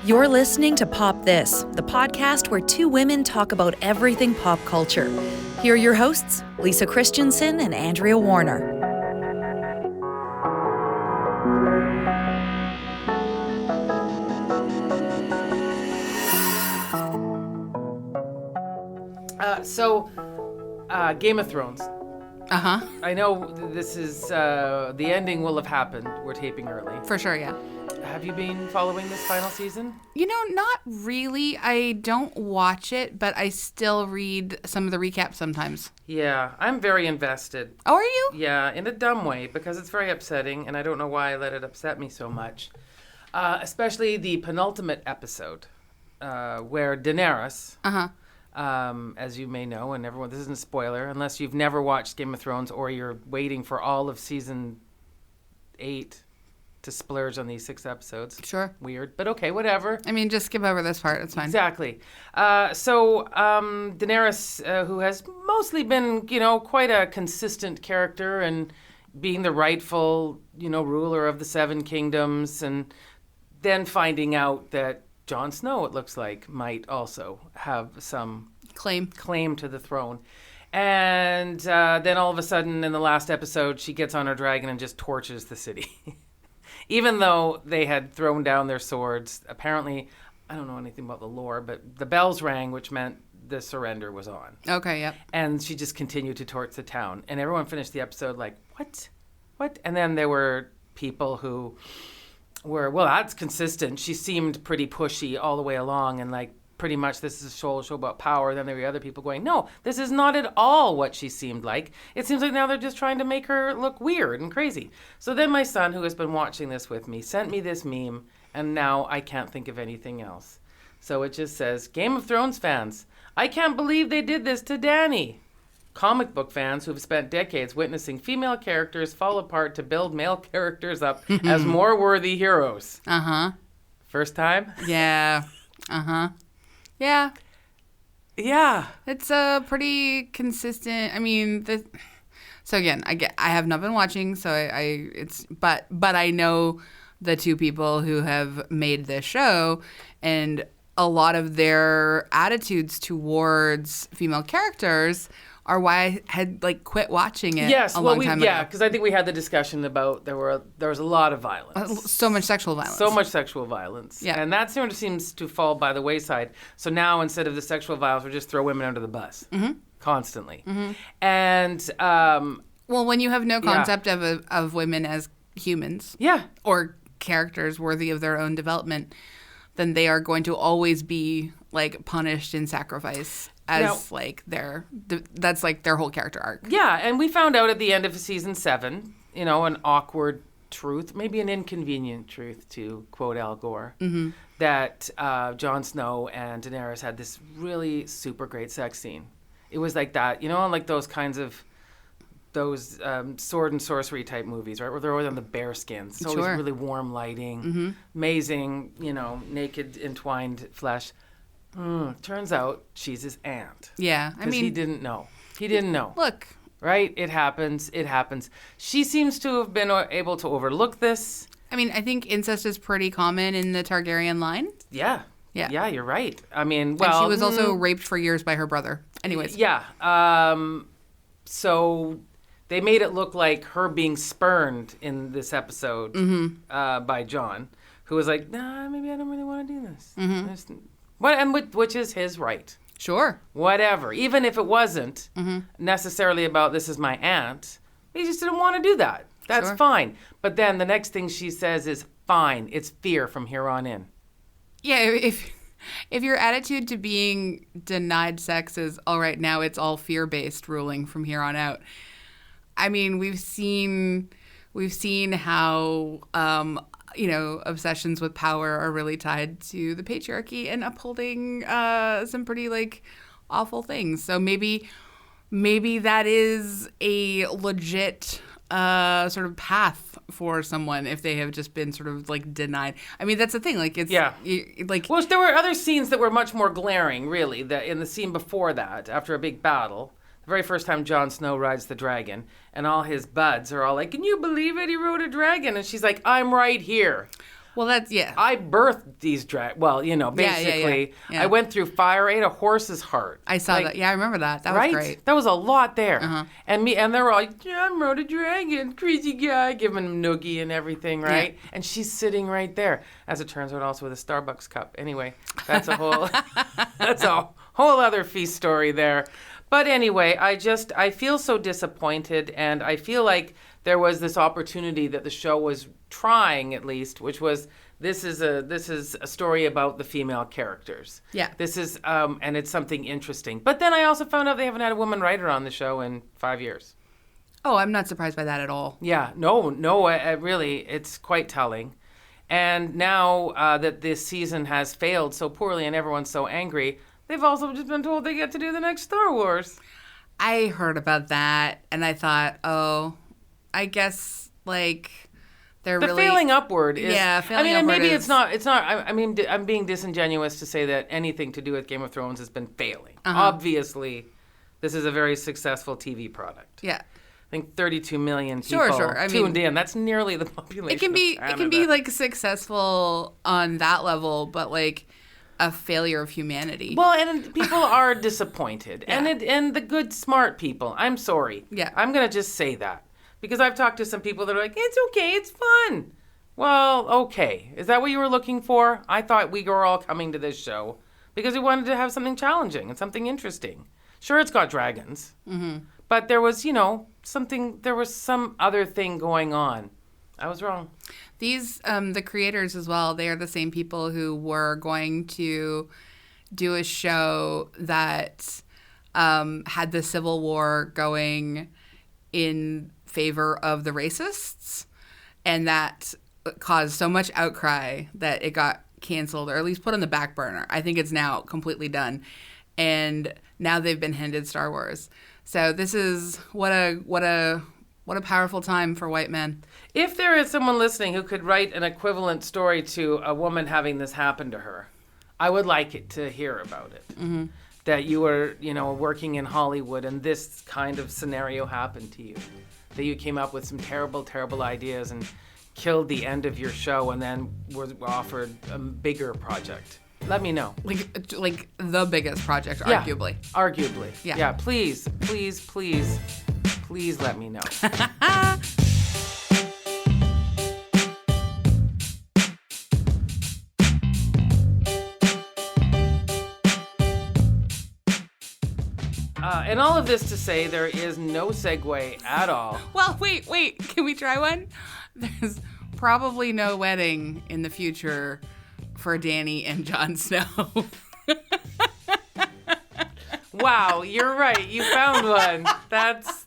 You're listening to Pop This, the podcast where two women talk about everything pop culture. Here are your hosts, Lisa Christiansen and Andrea Warner. Game of Thrones. Uh-huh. I know this is, the ending will have happened. We're taping early. For sure, yeah. Have you been following this final season? You know, not really. I don't watch it, but I still read some of the recaps sometimes. Yeah, I'm very invested. Oh, are you? Yeah, in a dumb way, because it's very upsetting, and I don't know why I let it upset me so much. Especially the penultimate episode, where Daenerys... Uh-huh. As you may know, and everyone, this isn't a spoiler, unless you've never watched Game of Thrones or you're waiting for all of season 8 to splurge on these 6 episodes. Sure. Weird, but okay, whatever. I mean, just skip over this part. It's fine. Exactly. Daenerys, who has mostly been, quite a consistent character and being the rightful, ruler of the 7 kingdoms, and then finding out that Jon Snow, it looks like, might also have some claim to the throne. And then all of a sudden, in the last episode, she gets on her dragon and just torches the city. Even though they had thrown down their swords, apparently, I don't know anything about the lore, but the bells rang, which meant the surrender was on. Okay, yep. And she just continued to torch the town. And everyone finished the episode like, what? And then there were people who... well, that's consistent. She seemed pretty pushy all the way along, and like pretty much this is a show about power. Then there were other people going, no, this is not at all what she seemed like. It seems like now they're just trying to make her look weird and crazy. So then my son, who has been watching this with me, sent me this meme, and now I can't think of anything else. So it just says, Game of Thrones fans, I can't believe they did this to Dany. Comic book fans who've spent decades witnessing female characters fall apart to build male characters up as more worthy heroes. Uh-huh. First time? Yeah. Uh-huh. Yeah. Yeah. It's a pretty consistent, I mean, so again, I have not been watching, so but I know the two people who have made this show, and a lot of their attitudes towards female characters are why I had quit watching it a long time ago. Yeah, because I think we had the discussion about there was a lot of violence. So much sexual violence. So much sexual violence. Yeah. And that sort of seems to fall by the wayside. So now instead of the sexual violence, we just throw women under the bus. Mm-hmm. Constantly. Mm-hmm. And... well, when you have no concept of women as humans. Yeah. Or characters worthy of their own development, then they are going to always be punished in sacrifice as that's their whole character arc. Yeah, and we found out at the end of season 7, an awkward truth, maybe an inconvenient truth, to quote Al Gore, that Jon Snow and Daenerys had this really super great sex scene. It was like that, like those kinds of those sword and sorcery type movies, right? Where they're always on the bear skins. It's always really warm lighting, amazing, naked entwined flesh. Turns out she's his aunt. Yeah, I mean... he didn't know. Look. Right? It happens. She seems to have been able to overlook this. I mean, I think incest is pretty common in the Targaryen line. Yeah. Yeah. Yeah, you're right. I mean, and she was also raped for years by her brother. Anyways. Yeah. So they made it look like her being spurned in this episode by Jon, who was like, nah, maybe I don't really want to do this. Mm-hmm. Which is his right. Sure. Whatever. Even if it wasn't necessarily about this is my aunt, he just didn't want to do that. That's fine. But then the next thing she says is, fine, it's fear from here on in. Yeah, if your attitude to being denied sex is, all right, now it's all fear-based ruling from here on out. I mean, we've seen how obsessions with power are really tied to the patriarchy and upholding some pretty awful things. So maybe that is a legit sort of path for someone if they have just been sort of denied. I mean, that's the thing. Well, there were other scenes that were much more glaring, really. That in the scene before that, after a big battle, the very first time Jon Snow rides the dragon, and all his buds are all like, "Can you believe it? He rode a dragon." And she's like, "I'm right here." Well, that's, yeah. I birthed these basically, Yeah. I went through fire, ate a horse's heart. I saw that. Yeah, I remember that. That Right? was great. That was a lot there. And they're all like, John rode a dragon, crazy guy, giving him noogie and everything, right? Yeah. And she's sitting right there. As it turns out, also with a Starbucks cup. Anyway, that's a whole other feast story there. But anyway, I feel so disappointed, and I feel like there was this opportunity that the show was trying, at least, which was this is a story about the female characters. Yeah. This is and it's something interesting. But then I also found out they haven't had a woman writer on the show in 5 years. Oh, I'm not surprised by that at all. Yeah, no, really, it's quite telling. And now that this season has failed so poorly and everyone's so angry, they've also just been told they get to do the next Star Wars. I heard about that, and I thought, oh, I guess, like, they're the really... failing upward is... Yeah, failing upward maybe is... it's not... I mean, I'm being disingenuous to say that anything to do with Game of Thrones has been failing. Obviously, this is a very successful TV product. Yeah. I think 32 million people tuned in. That's nearly the population It can be, like, successful on that level, but, like... a failure of humanity. Well, and people are disappointed. Yeah. And the good, smart people. I'm sorry. Yeah. I'm going to just say that. Because I've talked to some people that are like, it's okay, it's fun. Well, okay. Is that what you were looking for? I thought we were all coming to this show because we wanted to have something challenging and something interesting. Sure, it's got dragons. Mm-hmm. But there was, there was some other thing going on. I was wrong. These, the creators as well, they are the same people who were going to do a show that had the Civil War going in favor of the racists, and that caused so much outcry that it got canceled, or at least put on the back burner. I think it's now completely done. And now they've been handed Star Wars. So this is what a powerful time for white men. If there is someone listening who could write an equivalent story to a woman having this happen to her, I would like it to hear about it. Mm-hmm. That you were, working in Hollywood and this kind of scenario happened to you. That you came up with some terrible, terrible ideas and killed the end of your show and then were offered a bigger project. Let me know. Like the biggest project, arguably. Arguably. Yeah. Yeah, please let me know. And all of this to say there is no segue at all. Well, wait. Can we try one? There's probably no wedding in the future for Dany and Jon Snow. Wow, you're right. You found one. That's...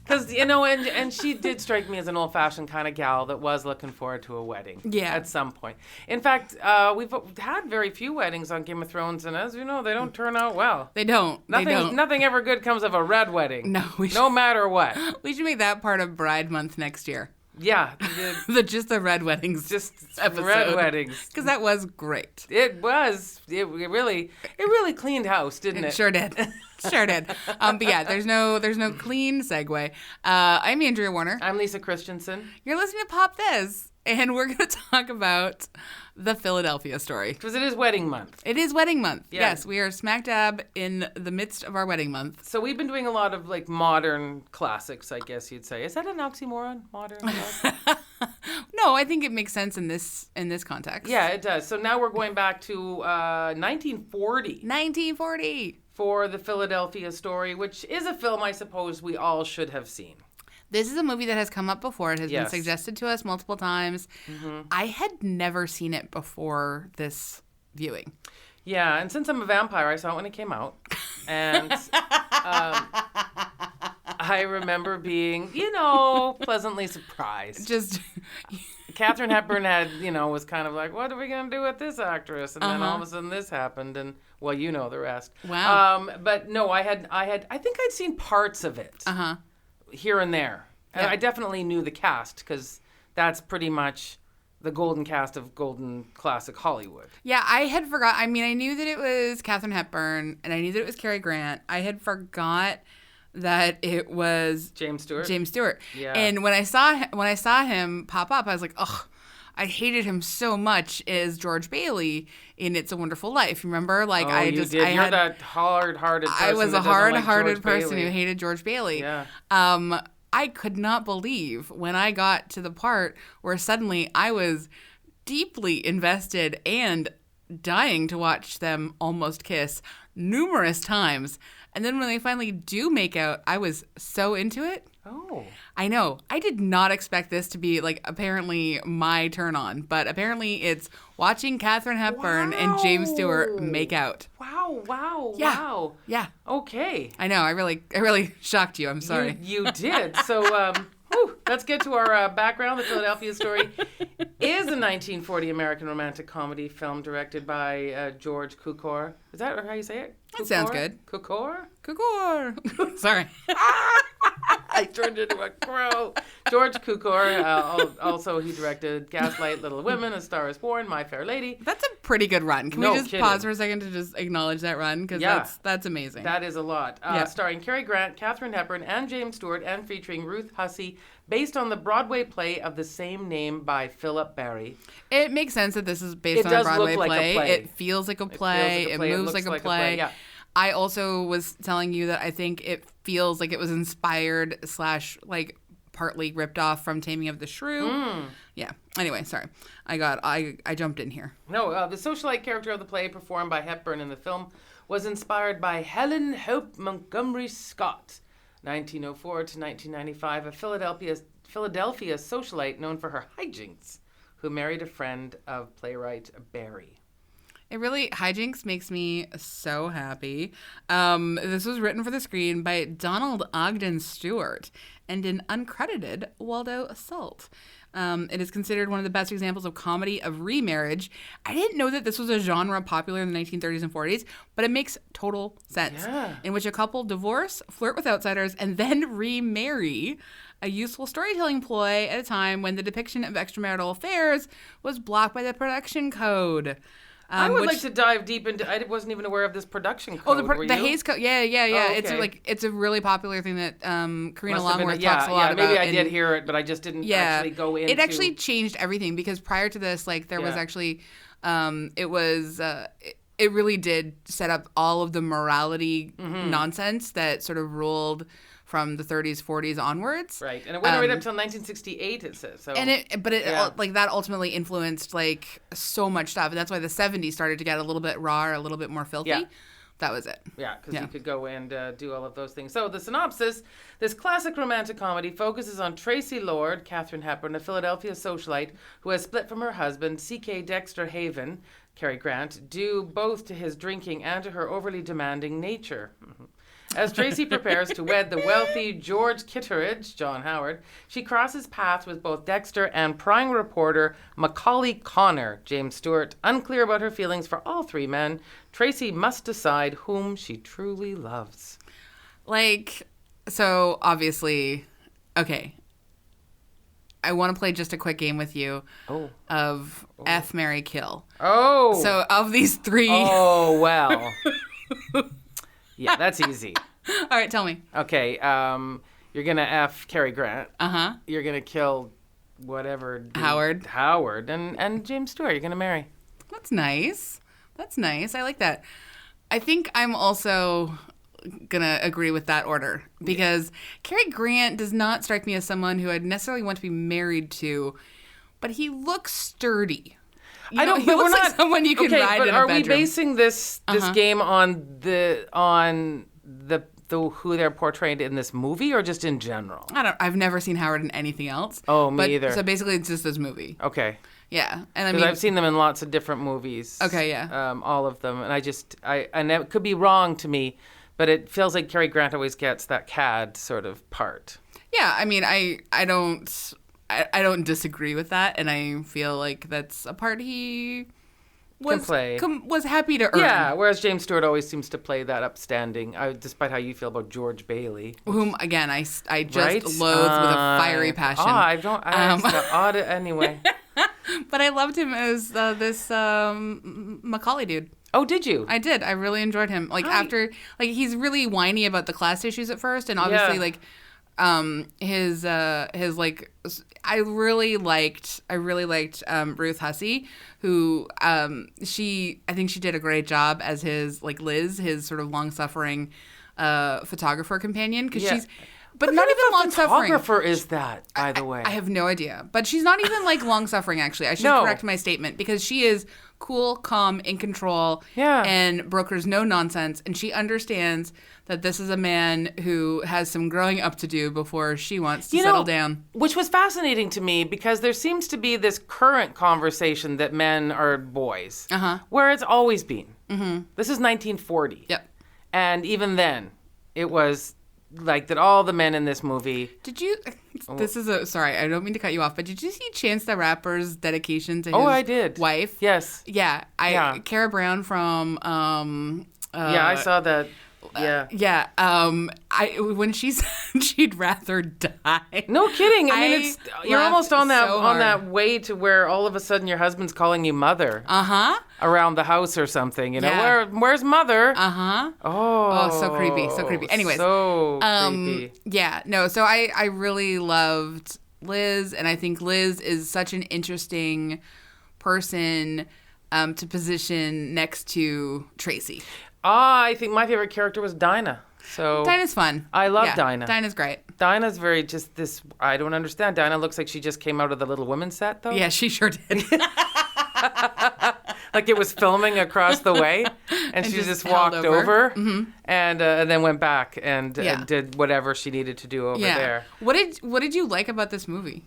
Because, and she did strike me as an old-fashioned kind of gal that was looking forward to a wedding. Yeah. At some point. In fact, we've had very few weddings on Game of Thrones, and as you know, they don't turn out well. They don't. Nothing ever good comes of a red wedding. No. No matter what. We should make that part of Bride Month next year. Yeah. Just the red weddings. Just episode. Red weddings. Because that was great. It was. It really cleaned house, didn't it? Sure did. Sure did. But yeah, there's no clean segue. I'm Andrea Warner. I'm Lisa Christiansen. You're listening to Pop This, and we're going to talk about the Philadelphia story. Because it is wedding month. It is wedding month. Yeah. Yes, we are smack dab in the midst of our wedding month. So we've been doing a lot of modern classics, I guess you'd say. Is that an oxymoron? Modern classics? No, I think it makes sense in this context. Yeah, it does. So now we're going back to 1940. 1940. For the Philadelphia Story, which is a film I suppose we all should have seen. This is a movie that has come up before. It has Yes. been suggested to us multiple times. Mm-hmm. I had never seen it before this viewing. Yeah, and since I'm a vampire, I saw it when it came out. And I remember being, pleasantly surprised. Just... Katharine Hepburn had, was kind of like, what are we going to do with this actress? And then all of a sudden this happened, and, well, you know the rest. Wow. But no, I think I'd seen parts of it here and there. And Yeah. I definitely knew the cast, because that's pretty much the golden cast of golden classic Hollywood. Yeah, I had forgot. I mean, I knew that it was Katharine Hepburn, and I knew that it was Cary Grant. I had forgot that it was James Stewart. James Stewart. Yeah. And when I saw him pop up, I was like, ugh. I hated him so much as George Bailey in It's a Wonderful Life. Remember? Like Oh, you did. You're that hard-hearted person. I was a that doesn't like hard-hearted George person Bailey. who hated George Bailey. Yeah. I could not believe when I got to the part where suddenly I was deeply invested and dying to watch them almost kiss numerous times. And then when they finally do make out, I was so into it. Oh. I know. I did not expect this to be, like, apparently my turn on, but apparently it's watching Katharine Hepburn and James Stewart make out. Wow. Yeah. Wow. Yeah. Okay. I know. I really shocked you. I'm sorry. You did. So, let's get to our background. The Philadelphia Story is a 1940 American romantic comedy film directed by George Cukor. Is that how you say it? That sounds good. Cukor? Cukor. Sorry. I turned into a crow. George Cukor. Also, he directed Gaslight, Little Women, A Star Is Born, My Fair Lady. That's a pretty good run. Can we just kidding. pause for a second to just acknowledge that run? Because that's amazing. That is a lot. Starring Cary Grant, Katharine Hepburn, and James Stewart, and featuring Ruth Hussey, based on the Broadway play of the same name by Philip Barry. It makes sense that this is based on a Broadway play. It feels like a play. It moves like a play. Yeah. I also was telling you that I think it feels like it was inspired / like partly ripped off from Taming of the Shrew. Yeah. Anyway, sorry. I jumped in here. No, the socialite character of the play performed by Hepburn in the film was inspired by Helen Hope Montgomery Scott, 1904 to 1995, a Philadelphia socialite known for her hijinks, who married a friend of playwright Barry. It really, hijinks makes me so happy. This was written for the screen by Donald Ogden Stewart and an uncredited Waldo Assault. It is considered one of the best examples of comedy of remarriage. I didn't know that this was a genre popular in the 1930s and 40s, but it makes total sense. Yeah. In which a couple divorce, flirt with outsiders, and then remarry. A useful storytelling ploy at a time when the depiction of extramarital affairs was blocked by the production code. I would like to dive deep into. I wasn't even aware of this production code. The Hays Code. Yeah. Oh, okay. It's a really popular thing that Karina Must have been Longworth talks a lot about. Maybe I did hear it, but I just didn't actually go into. It actually changed everything because prior to this, like there was actually, it really did set up all of the morality nonsense that sort of ruled from the 30s, 40s onwards. Right, and it went right up until 1968. It says so. Like that ultimately influenced like so much stuff, and that's why the 70s started to get a little bit raw, a little bit more filthy. Yeah. That was it. Yeah, because you could go and do all of those things. So the synopsis: this classic romantic comedy focuses on Tracy Lord, Katharine Hepburn, a Philadelphia socialite who has split from her husband, C.K. Dexter Haven, Cary Grant, due both to his drinking and to her overly demanding nature. As Tracy prepares to wed the wealthy George Kitteridge, John Howard, she crosses paths with both Dexter and prying reporter Macaulay Connor, James Stewart. Unclear about her feelings for all three men, Tracy must decide whom she truly loves. So obviously, okay. I want to play just a quick game with you of F, Marry, Kill. Oh. So of these three. Oh, well. Yeah, that's easy. All right, tell me. Okay, you're going to F Cary Grant. Uh-huh. You're going to kill whatever. Howard. And James Stewart you're going to marry. That's nice. I like that. I think I'm also going to agree with that order because Cary Grant does not strike me as someone who I'd necessarily want to be married to, but he looks sturdy. He looks like someone you can ride in a bedroom. Are we basing this game on the who they're portrayed in this movie or just in general? I've never seen Howard in anything else. Oh, me either. So basically, it's just this movie. Okay. Yeah, and because I've seen them in lots of different movies. Okay, yeah. All of them, and and it could be wrong to me, but it feels like Cary Grant always gets that cad sort of part. Yeah, I mean, I don't disagree with that, and I feel like that's a part he was happy to earn. Yeah, whereas James Stewart always seems to play that upstanding, despite how you feel about George Bailey. Whom, again, I just loathe with a fiery passion. Anyway. But I loved him as this Macaulay dude. Oh, did you? I did. I really enjoyed him. After, he's really whiny about the class issues at first, and obviously, his like, I really liked Ruth Hussey, who I think she did a great job as his, like, Liz, his sort of long-suffering photographer companion, because she's, but not even long-suffering. Photographer is that, by the way? I have no idea, but she's not even like long-suffering. Actually, I should correct my statement, because she is cool, calm, in control, and brokers no nonsense, and she understands that this is a man who has some growing up to do before she wants to settle down. Which was fascinating to me, because there seems to be this current conversation that men are boys, where it's always been. Mm-hmm. This is 1940. Yep. And even then, it was like that all the men in this movie... Did you... Sorry, I don't mean to cut you off, but did you see Chance the Rapper's dedication to his I did. wife? Yes. Yeah. Cara Brown from... I saw that. Yeah. When she said she'd rather die. No kidding. I mean, you're almost on that so on that way to where all of a sudden your husband's calling you mother. Around the house or something. You know, where's mother? Oh, so creepy. So creepy. Anyways. So creepy. Yeah. No. So I really loved Liz, and I think Liz is such an interesting person to position next to Tracy. I think my favorite character was Dinah. So Dinah's fun. I love Dinah. Dinah's great. Dinah's very just this. I don't understand. Dinah looks like she just came out of the Little Women set, though. Yeah, she sure did. Like it was filming across the way, and she just walked over and then went back and did whatever she needed to do over there. What did you like about this movie?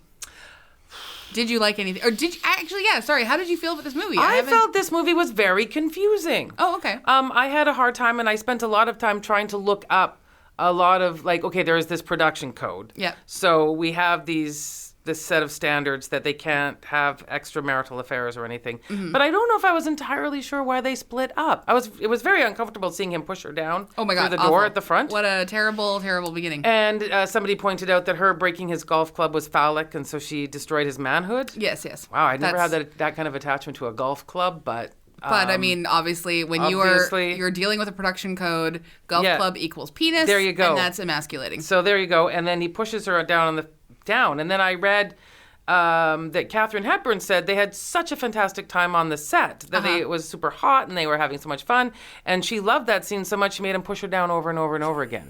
Did you like anything? Or did you actually? Yeah, sorry. How did you feel about this movie? I felt this movie was very confusing. Oh, okay. I had a hard time, and I spent a lot of time trying to look up a lot of, like, okay, there is this production code. Yeah. So we have this set of standards that they can't have extramarital affairs or anything. Mm-hmm. But I don't know if I was entirely sure why they split up. It was very uncomfortable seeing him push her down through the door at the front. What a terrible, terrible beginning. And somebody pointed out that her breaking his golf club was phallic, and so she destroyed his manhood. Yes. Wow, I never had that kind of attachment to a golf club, but... But I mean, obviously, when you're dealing with a production code, golf club equals penis. There you go. And that's emasculating. So there you go. And then he pushes her down and then I read that Katharine Hepburn said they had such a fantastic time on the set that it was super hot and they were having so much fun, and she loved that scene so much she made him push her down over and over and over again.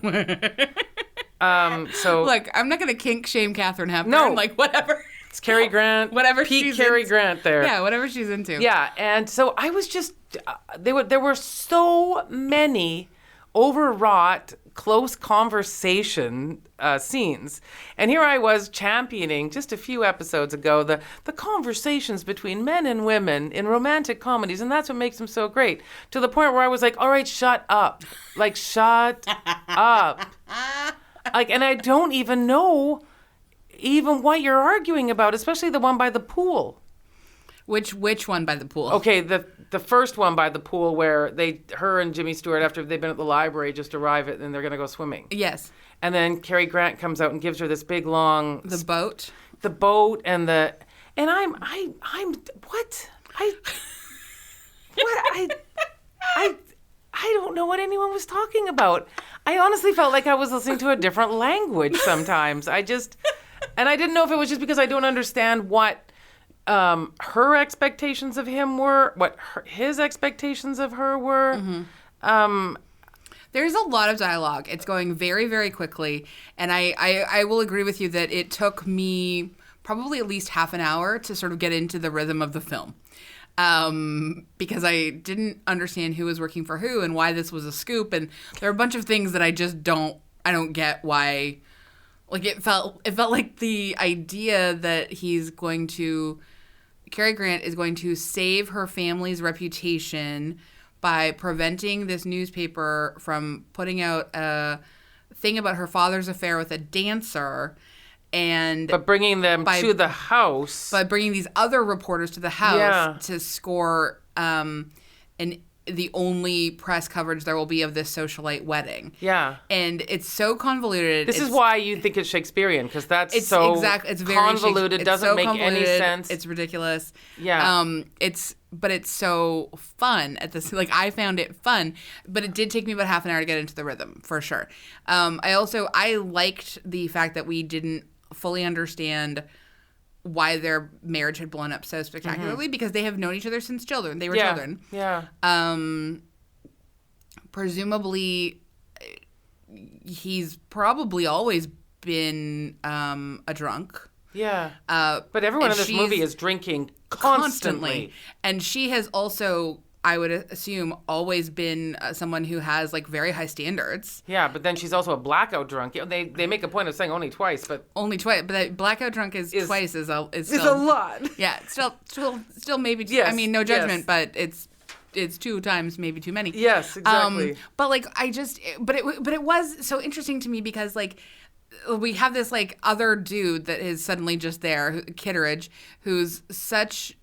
So look, I'm not going to kink shame Katharine Hepburn. No, like whatever. It's Cary Grant. Whatever peak she's Cary into. Grant there. Yeah, whatever she's into. Yeah, and so I was just there were so many overwrought close conversation scenes. And here I was championing just a few episodes ago the conversations between men and women in romantic comedies, and that's what makes them so great. To the point where I was like, all right, shut up. Like, shut up. Like, and I don't even know even what you're arguing about, especially the one by the pool. Which one by the pool? Okay, the first one by the pool where her and Jimmy Stewart, after they've been at the library, just arrive and they're going to go swimming. Yes. And then Cary Grant comes out and gives her this big long... The boat? The boat and the... And I'm... What? I don't know what anyone was talking about. I honestly felt like I was listening to a different language sometimes. And I didn't know if it was just because I don't understand what her expectations of him were, what his expectations of her were. Mm-hmm. There's a lot of dialogue. It's going very, very quickly. And I will agree with you that it took me probably at least half an hour to sort of get into the rhythm of the film. Because I didn't understand who was working for who and why this was a scoop. And there are a bunch of things that I just don't get why. Like, it felt like the idea that Cary Grant is going to save her family's reputation by preventing this newspaper from putting out a thing about her father's affair with a dancer, but bringing them to the house. By bringing these other reporters to the house to score the only press coverage there will be of this socialite wedding. Yeah. And it's so convoluted. This is why you think it's Shakespearean, because it's very convoluted. It doesn't make any sense. It's ridiculous. Yeah. It's but it's so fun at this. Like, I found it fun, but it did take me about half an hour to get into the rhythm, for sure. I liked the fact that we didn't fully understand why their marriage had blown up so spectacularly, because they have known each other since children. They were children. Yeah. Presumably, he's probably always been a drunk. Yeah. But everyone in this movie is drinking constantly. And she has also, I would assume, always been someone who has like very high standards. Yeah, but then she's also a blackout drunk. They make a point of saying only twice, but that blackout drunk is twice is still a lot. Yeah, still maybe. Yes, I mean, no judgment, but it's 2 times maybe too many. Yes, exactly. But like it was so interesting to me because like we have this like other dude that is suddenly just there, Kitteridge, who's such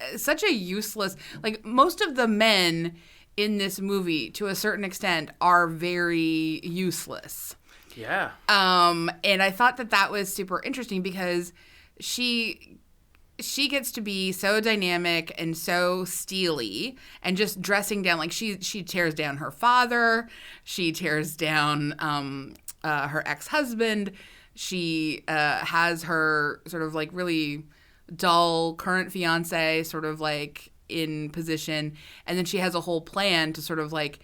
a useless, like most of the men in this movie to a certain extent are very useless. Yeah. And I thought that was super interesting because she gets to be so dynamic and so steely and just dressing down, like she tears down her father, she tears down her ex-husband, she has her sort of like really dull current fiance sort of like in position, and then she has a whole plan to sort of like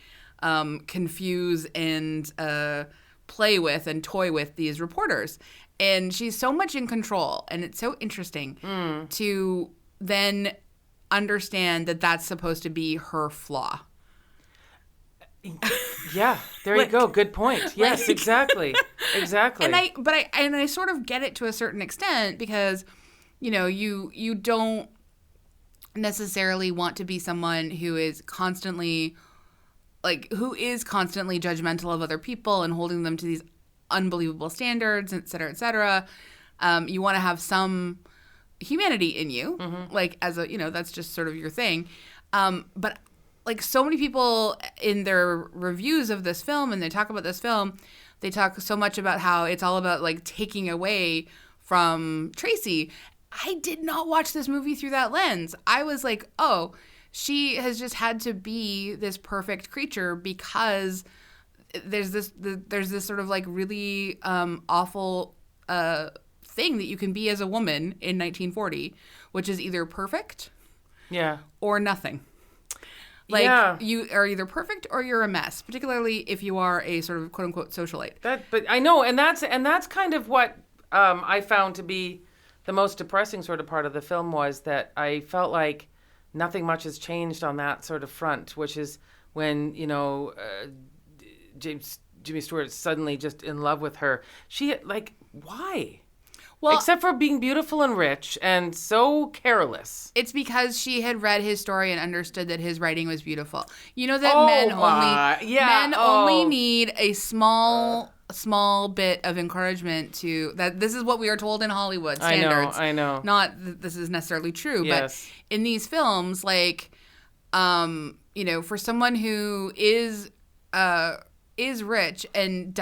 confuse and play with and toy with these reporters. And she's so much in control, and it's so interesting to then understand that that's supposed to be her flaw. Yeah, there you go. Good point. Yes, exactly. And I sort of get it to a certain extent because, you know, you don't necessarily want to be someone who is constantly judgmental of other people and holding them to these unbelievable standards, et cetera, et cetera. You want to have some humanity in you, like as a, you know, that's just sort of your thing. But like so many people in their reviews of this film, and they talk about this film, they talk so much about how it's all about like taking away from Tracy. I did not watch this movie through that lens. I was like, oh, she has just had to be this perfect creature because there's this sort of like really awful thing that you can be as a woman in 1940, which is either perfect, or nothing. Like you are either perfect or you're a mess, particularly if you are a sort of quote unquote socialite. But I know, and that's kind of what I found to be the most depressing sort of part of the film, was that I felt like nothing much has changed on that sort of front, which is when, you know, Jimmy Stewart's suddenly just in love with her. She, like, why? Well, except for being beautiful and rich and so careless. It's because she had read his story and understood that his writing was beautiful. You know that men only need a small bit of encouragement to that. This is what we are told in Hollywood standards. I know. Not that this is necessarily true, but in these films, like, you know, for someone who is rich and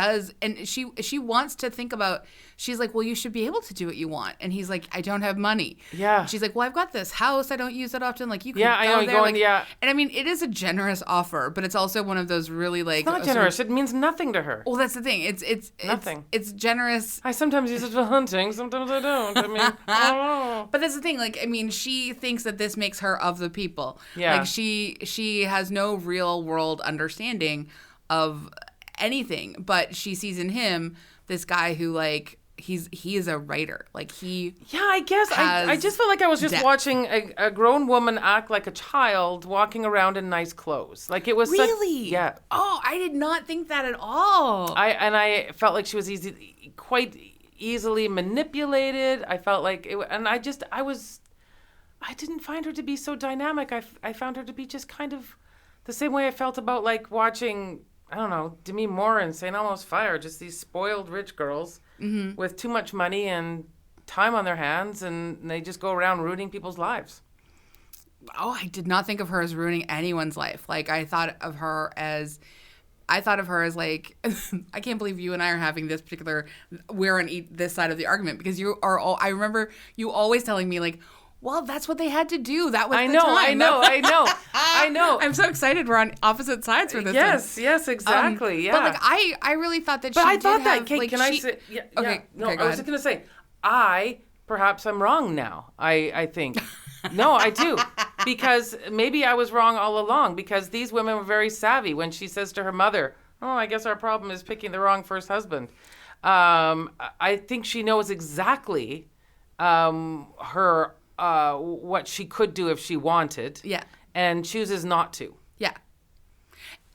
she wants to think about, she's like, well, you should be able to do what you want. And he's like, I don't have money. Yeah. She's like, well, I've got this house. I don't use that often. Like, you can I know, there. Like, yeah. And I mean, it is a generous offer, but it's also one of those really like. It's not generous. It means nothing to her. Well, that's the thing. It's nothing. It's generous. I sometimes use it for hunting. Sometimes I don't. I mean, I don't know. But that's the thing. Like, I mean, she thinks that this makes her of the people. Yeah. Like she has no real world understanding of anything, but she sees in him this guy who, like, he is a writer. Like, he I guess I just felt like I was just watching a grown woman act like a child walking around in nice clothes. Like, it was really yeah. Oh, I did not think that at all. I felt like she was quite easily manipulated. I felt like it, and I didn't find her to be so dynamic. I found her to be just kind of the same way I felt about, like, watching, I don't know, Demi Moore and St. Elmo's Fire, just these spoiled rich girls with too much money and time on their hands, and they just go around ruining people's lives. Oh, I did not think of her as ruining anyone's life. Like, I thought of her as like, I can't believe you and I are having this particular, we're on this side of the argument, because you are all, I remember you always telling me, like, Well, that's what they had to do. That was I the know, time. I know. I'm so excited we're on opposite sides for this. Yes, exactly. Yeah. But like I really thought that. But she I thought did that. have, Kate, like, can I say? Yeah, Okay. No, Okay, go I was ahead. just gonna say, perhaps I'm wrong now. I think. No, I do. Because maybe I was wrong all along, because these women were very savvy when she says to her mother, "Oh, I guess our problem is picking the wrong first husband." I think she knows exactly her what she could do if she wanted. Yeah. And chooses not to. Yeah.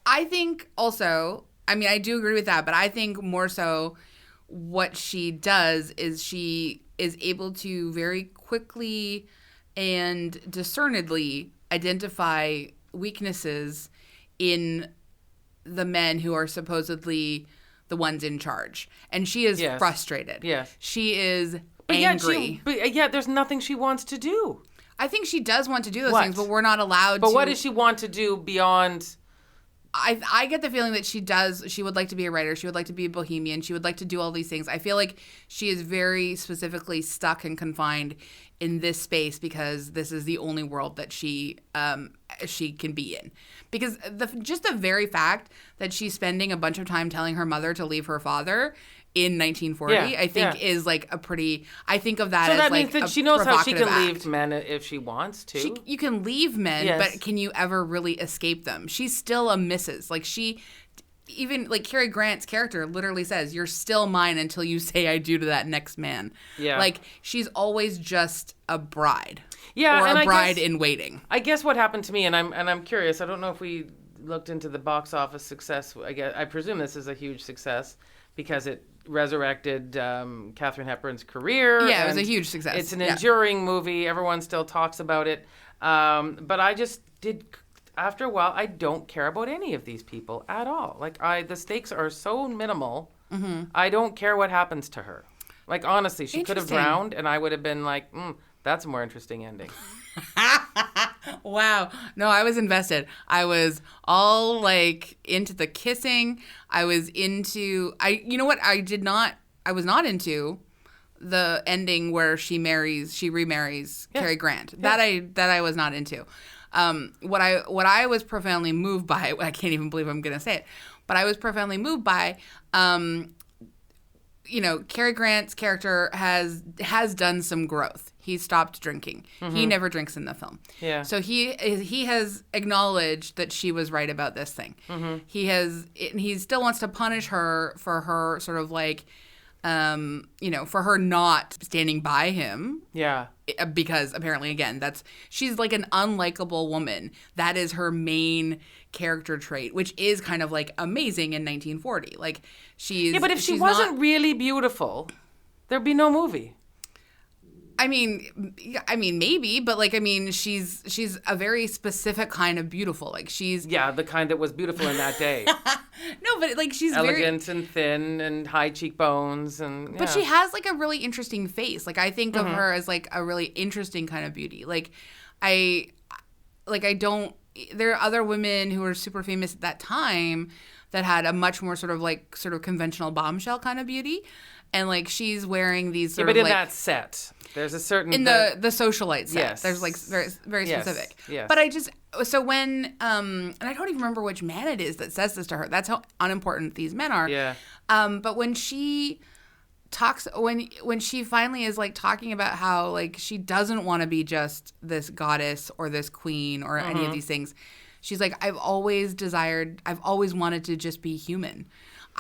I think also, I mean, I do agree with that, but I think more so what she does is she is able to very quickly and discernedly identify weaknesses in the men who are supposedly the ones in charge. And she is frustrated. Yes. She is But angry. yet there's nothing she wants to do. I think she does want to do those What? things, but we're not allowed to. But what does she want to do beyond... I get the feeling that she would like to be a writer. She would like to be a bohemian. She would like to do all these things. I feel like she is very specifically stuck and confined in this space because this is the only world that she can be in. Because just the very fact that she's spending a bunch of time telling her mother to leave her father in 1940, I think is like a pretty. I think of that So as that like means that a she knows how she can provocative leave men if she wants to. You can leave men, Yes. but can you ever really escape them? She's still a Mrs. Like even like Cary Grant's character literally says, "You're still mine until you say I do to that next man." Yeah. Like she's always just a bride. Yeah, or and a I bride guess- in waiting. I guess what happened to me, and I'm curious. I don't know if we looked into the box office success. I presume this is a huge success because it resurrected Katharine Hepburn's career. Yeah, it was a and huge success. It's an Yeah. enduring movie. Everyone still talks about it. But I just did. After a while, I don't care about any of these people at all. Like the stakes are so minimal. Mm-hmm. I don't care what happens to her. Like honestly, she could have Interesting. drowned, and I would have been like, "That's a more interesting ending." Wow. No, I was invested. I was all like into the kissing. I was into you know what? I was not into the ending where she remarries Cary Grant. Yeah. That I was not into. What I was profoundly moved by, I can't even believe I'm going to say it, but I was profoundly moved by Cary Grant's character has done some growth. He stopped drinking. Mm-hmm. He never drinks in the film. Yeah. So he has acknowledged that she was right about this thing. Mm-hmm. He still wants to punish her for her sort of like, for her not standing by him. Yeah. Because apparently, again, she's like an unlikable woman. That is her main character trait, which is kind of like amazing in 1940. Like but if she wasn't really beautiful, there'd be no movie. I mean, maybe, but like, I mean, she's a very specific kind of beautiful. Like the kind that was beautiful in that day. No, but like she's elegant and thin and high cheekbones and. But she has like a really interesting face. Like I think of her as like a really interesting kind of beauty. Like I don't. There are other women who were super famous at that time that had a much more sort of conventional bombshell kind of beauty. And like she's wearing these sort but of in like that set, there's a certain in the socialite set. Yes. There's like very very Yes. specific. Yes. But I just when and I don't even remember which man it is that says this to her. That's how unimportant these men are. Yeah. But when she talks when she finally is like talking about how like she doesn't want to be just this goddess or this queen or any of these things, she's like, I've always wanted to just be human.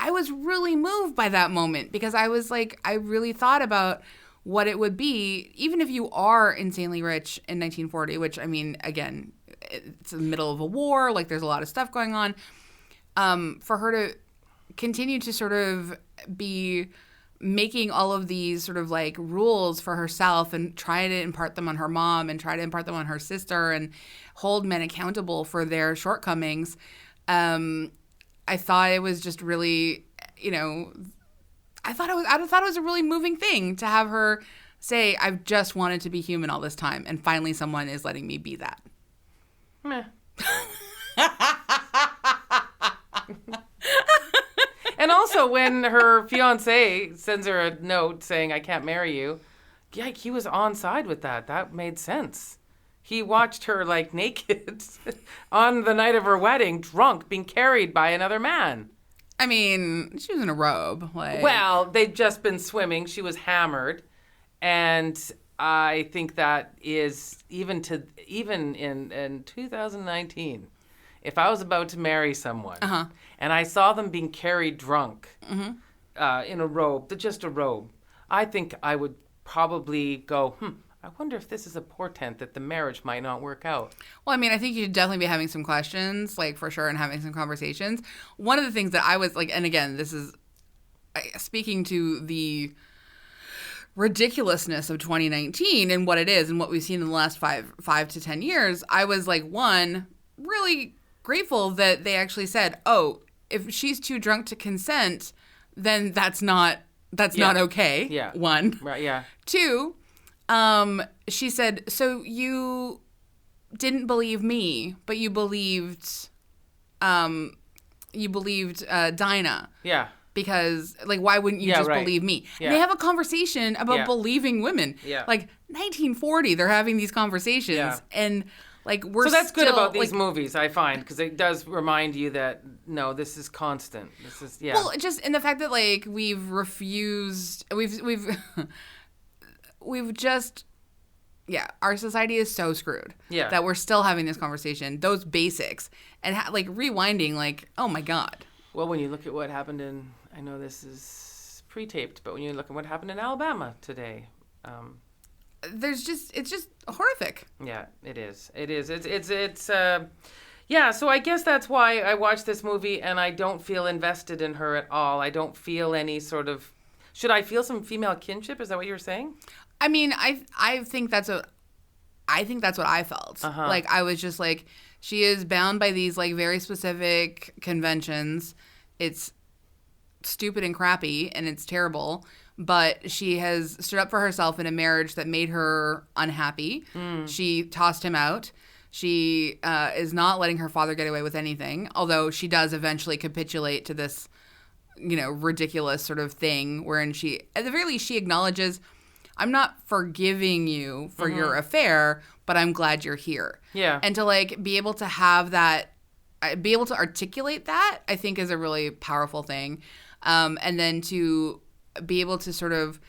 I was really moved by that moment because I was like, I really thought about what it would be, even if you are insanely rich in 1940, which I mean, again, it's the middle of a war, like there's a lot of stuff going on, for her to continue to sort of be making all of these sort of like rules for herself and try to impart them on her mom and try to impart them on her sister and hold men accountable for their shortcomings. I thought it was just really, I thought it was a really moving thing to have her say, I've just wanted to be human all this time, and finally someone is letting me be that. Meh. And also when her fiance sends her a note saying, I can't marry you, yeah, he was on side with that. That made sense. He watched her like naked on the night of her wedding, drunk, being carried by another man. I mean, she was in a robe. Like, Well, they'd just been swimming. She was hammered. And I think that is even in 2019, if I was about to marry someone and I saw them being carried drunk in a robe, just a robe, I think I would probably go, I wonder if this is a portent that the marriage might not work out. well, I mean, I think you'd definitely be having some questions, like, for sure, and having some conversations. One of the things that I was like, and again, this is speaking to the ridiculousness of 2019 and what it is and what we've seen in the last 5 to 10 years, I was like, one, really grateful that they actually said, oh, if she's too drunk to consent, then that's not okay. Yeah. One. Right, yeah. Two, she said, so you didn't believe me, but you believed Dinah. Yeah. Because, like, why wouldn't you just believe me? Yeah. And they have a conversation about believing women. Yeah. Like, 1940, they're having these conversations. Yeah. And, like, we're So that's good still, about these like, movies, I find, because it does remind you that, no, this is constant. This is, yeah. Well, just in the fact that, like, we've just, our society is so screwed. Yeah. That we're still having this conversation, those basics, and, like, rewinding, like, oh, my God. Well, when you look at what happened I know this is pre-taped, but when you look at what happened in Alabama today, it's just horrific. yeah, it is. Yeah, so I guess that's why I watched this movie and I don't feel invested in her at all. I don't feel any sort of, should I feel some female kinship? Is that what you were saying? I mean, I think that's what I felt. Like, I was just like, she is bound by these, like, very specific conventions. It's stupid and crappy and it's terrible, but she has stood up for herself in a marriage that made her unhappy. She tossed him out. She is not letting her father get away with anything, although she does eventually capitulate to this, ridiculous sort of thing wherein she, at the very least, she acknowledges, I'm not forgiving you for your affair, but I'm glad you're here. Yeah. And to, like, be able to have that, be able to articulate that, I think is a really powerful thing. And then to be able to sort of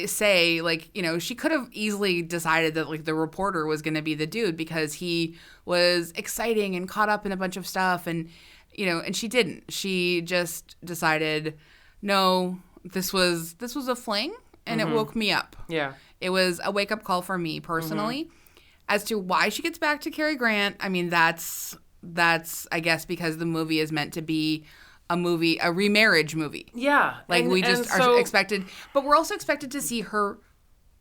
say, like, she could have easily decided that, like, the reporter was going to be the dude because he was exciting and caught up in a bunch of stuff. And, and she didn't. She just decided, no, this was a fling. And it woke me up. Yeah. It was a wake-up call for me personally. As to why she gets back to Cary Grant, I mean, that's I guess, because the movie is meant to be a remarriage movie. Yeah. Like, we just are expected, but we're also expected to see her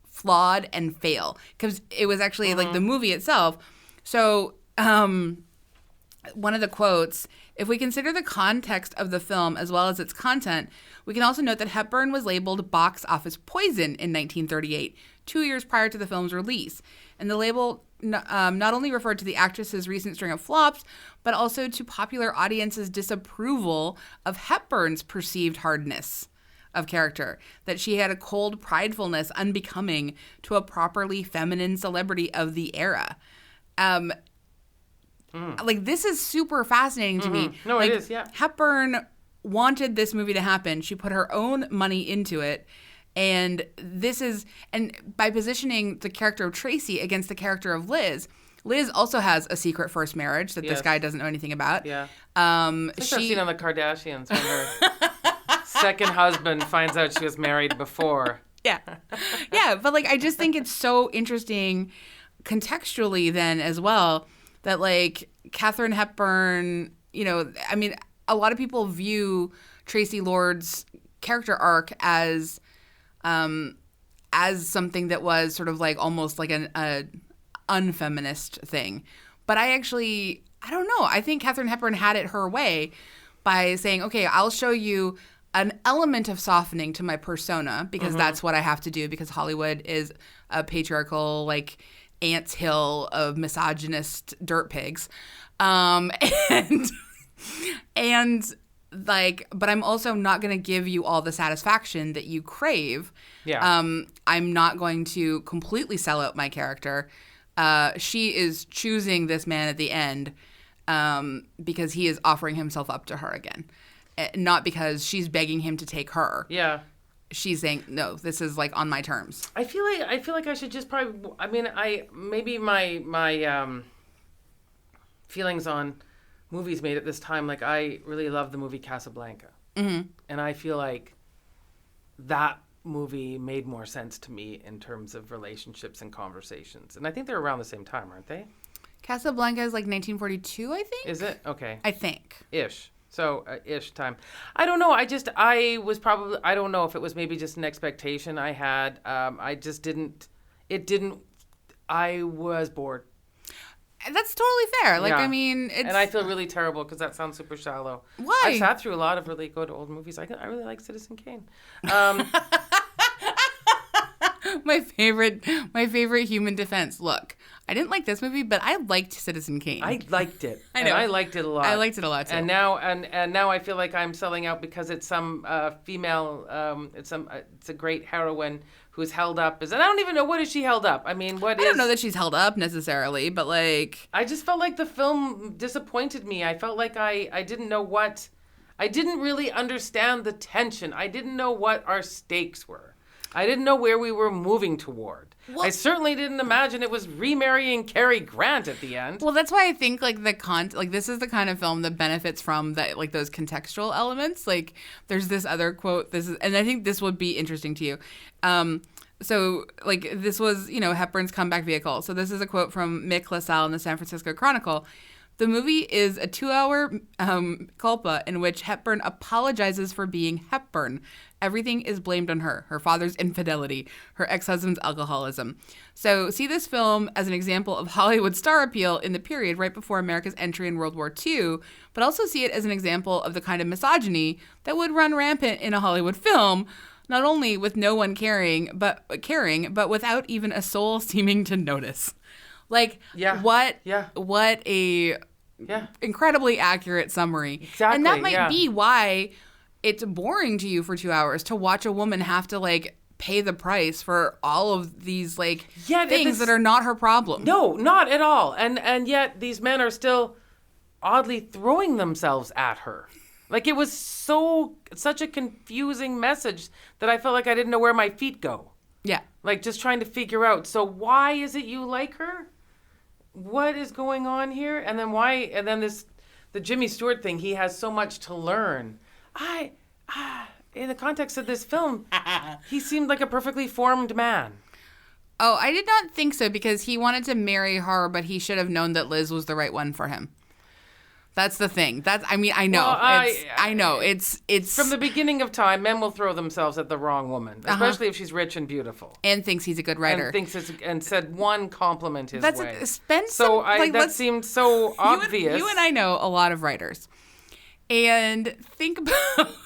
flawed and fail. Because it was actually, like, the movie itself. So, one of the quotes, if we consider the context of the film as well as its content, we can also note that Hepburn was labeled box office poison in 1938, 2 years prior to the film's release. And the label not only referred to the actress's recent string of flops, but also to popular audiences' disapproval of Hepburn's perceived hardness of character, that she had a cold pridefulness unbecoming to a properly feminine celebrity of the era. Like, this is super fascinating to me. No, like, it is, yeah. Hepburn wanted this movie to happen. She put her own money into it. And by positioning the character of Tracy against the character of Liz also has a secret first marriage that this guy doesn't know anything about. Yeah. I've seen on the Kardashians when her second husband finds out she was married before. Yeah. Yeah, but, like, I just think it's so interesting contextually then as well that, like, Katharine Hepburn, I mean, a lot of people view Tracy Lord's character arc as something that was sort of like almost like an unfeminist thing. But I don't know. I think Katharine Hepburn had it her way by saying, okay, I'll show you an element of softening to my persona because that's what I have to do because Hollywood is a patriarchal, like, ants hill of misogynist dirt pigs. And like, but I'm also not going to give you all the satisfaction that you crave. Yeah. I'm not going to completely sell out my character. She is choosing this man at the end because he is offering himself up to her again, not because she's begging him to take her. Yeah. She's saying, no, this is like on my terms. I feel like I should just probably. I mean, maybe my feelings on movies made at this time. Like, I really love the movie Casablanca, and I feel like that movie made more sense to me in terms of relationships and conversations. And I think they're around the same time, aren't they? Casablanca is like 1942, I think. Is it? Okay. I think. Ish. So, ish time. I don't know. I don't know if it was maybe just an expectation I had. I was bored. That's totally fair. Like, Yeah. I mean, it's... And I feel really terrible because that sounds super shallow. Why? I sat through a lot of really good old movies. I really like Citizen Kane. my favorite human defense. Look, I didn't like this movie, but I liked Citizen Kane. I liked it. I know. And I liked it a lot. I liked it a lot too. And now I feel like I'm selling out because it's some female. It's a great heroine who's held up as, and I don't even know, what is she held up? I mean, I don't know that she's held up necessarily, but like, I just felt like the film disappointed me. I felt like I didn't know what, I didn't really understand the tension. I didn't know what our stakes were. I didn't know where we were moving toward. Well, I certainly didn't imagine it was remarrying Cary Grant at the end. Well, that's why I think like this is the kind of film that benefits from that, like those contextual elements. Like there's this other quote. And I think this would be interesting to you. So like this was, Hepburn's comeback vehicle. So this is a quote from Mick LaSalle in the San Francisco Chronicle. The movie is a 2-hour culpa in which Hepburn apologizes for being Hepburn. Everything is blamed on her father's infidelity, her ex-husband's alcoholism. So see this film as an example of Hollywood star appeal in the period right before America's entry in World War II, but also see it as an example of the kind of misogyny that would run rampant in a Hollywood film, not only with no one caring, but without even a soul seeming to notice. Like, what a incredibly accurate summary. Exactly. And that might be why it's boring to you for 2 hours to watch a woman have to, like, pay the price for all of these, like, things that are not her problem. No, not at all. And yet these men are still oddly throwing themselves at her. Like, it was such a confusing message that I felt like I didn't know where my feet go. Yeah. Like, just trying to figure out, so why is it you like her? What is going on here? And then the Jimmy Stewart thing, he has so much to learn. In the context of this film, he seemed like a perfectly formed man. Oh, I did not think so, because he wanted to marry her, but he should have known that Liz was the right one for him. That's the thing. I know. Well, I know. It's from the beginning of time, men will throw themselves at the wrong woman, especially if she's rich and beautiful. And thinks he's a good writer. And said one compliment his way. That seemed so obvious. You and I know a lot of writers. And think about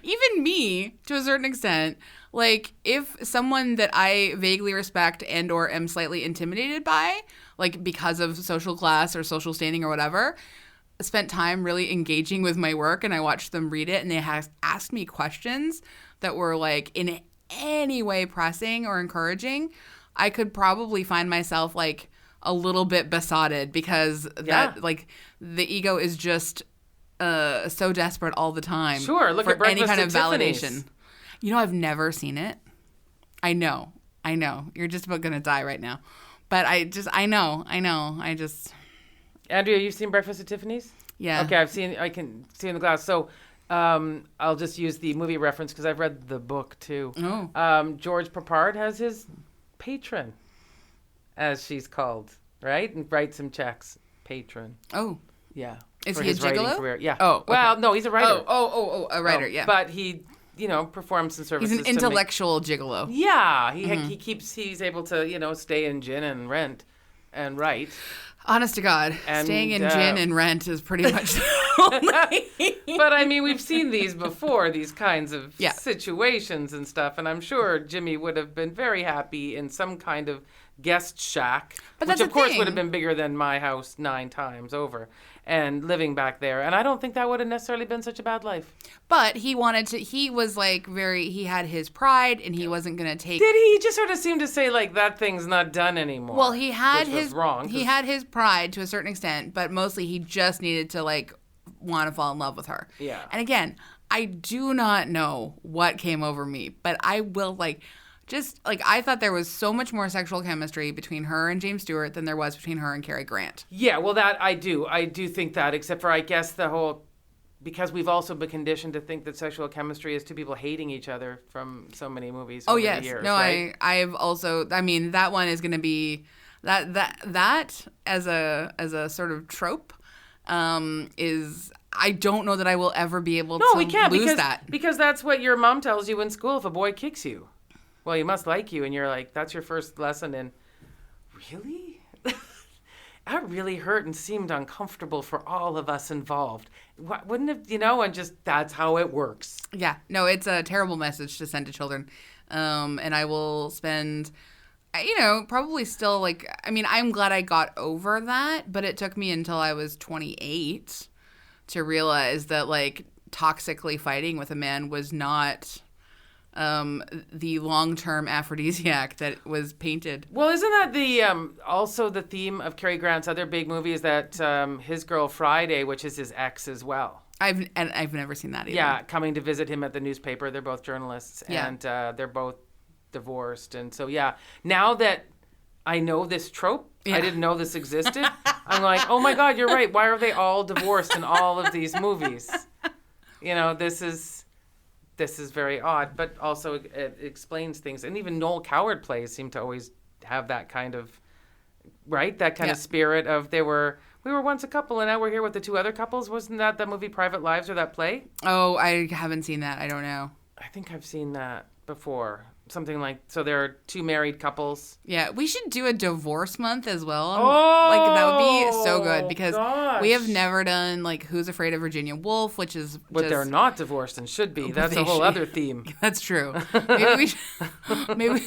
even me, to a certain extent, like if someone that I vaguely respect and or am slightly intimidated by, like because of social class or social standing or whatever, spent time really engaging with my work, and I watched them read it and they asked me questions that were like in any way pressing or encouraging, I could probably find myself like a little bit besotted, because that like the ego is just so desperate all the time. Sure, look for at Breakfast any kind at of Tiffany's. validation. I've never seen it. I know. You're just about gonna die right now. But I know. Andrea, you've seen Breakfast at Tiffany's? Yeah. Okay, I can see in the glass. So I'll just use the movie reference because I've read the book too. Oh. George Papard has his patron, as she's called, right? And writes him checks. Patron. Oh. Yeah. Is for he a his writing gigolo? career. Yeah. Oh, okay. Well, no, he's a writer. A writer, yeah. But he, performs some services. He's an intellectual gigolo. Yeah, he's able to, stay in gin and rent and write. Honest to God, staying in gin and rent is pretty much the only. But I mean, we've seen these before, these kinds of situations and stuff, and I'm sure Jimmy would have been very happy in some kind of guest shack, But which that's of the course thing. would have been bigger than my house 9 times over, and living back there. And I don't think that would have necessarily been such a bad life. But he was like he had his pride and he wasn't going to take. Did he just sort of seem to say like that thing's not done anymore? Well, he had which was his wrong. He had his pride to a certain extent, but mostly he just needed to like want to fall in love with her. Yeah. And again, I do not know what came over me, but I will like just like I thought there was so much more sexual chemistry between her and James Stewart than there was between her and Cary Grant. Yeah, well, that I do think that, except for I guess the whole, because we've also been conditioned to think that sexual chemistry is two people hating each other from so many movies. Oh over yes, the years, no, right? I've also. I mean, that one is going to be that as a sort of trope is. I don't know that I will ever be able to we can't lose that. because that's what your mom tells you in school if a boy kicks you. Well, he must like you, and you're like, that's your first lesson in. Really? That really hurt and seemed uncomfortable for all of us involved. Wouldn't it, and just that's how it works. Yeah, no, it's a terrible message to send to children. And I will spend, probably still like, I mean, I'm glad I got over that, but it took me until I was 28 to realize that like toxically fighting with a man was not the long-term aphrodisiac that was painted. Well, isn't that the also the theme of Cary Grant's other big movie is that His Girl Friday, which is his ex as well. I've never seen that either. Yeah, coming to visit him at the newspaper. They're both journalists, Yeah. and they're both divorced. And so, yeah, now that I know this trope, I didn't know this existed, I'm like, oh my God, you're right. Why are they all divorced in all of these movies? This is very odd, but also it explains things. And even Noel Coward plays seem to always have that kind of, right? That kind of spirit of we were once a couple and now we're here with the two other couples. Wasn't that the movie Private Lives or that play? Oh, I haven't seen that. I don't know. I think I've seen that before. Something like, so there are two married couples. Yeah, we should do a divorce month as well. Oh, like that would be so good because gosh. we have never done like Who's Afraid of Virginia Woolf, which is But they're not divorced and should be. That's a whole other theme. That's true. Maybe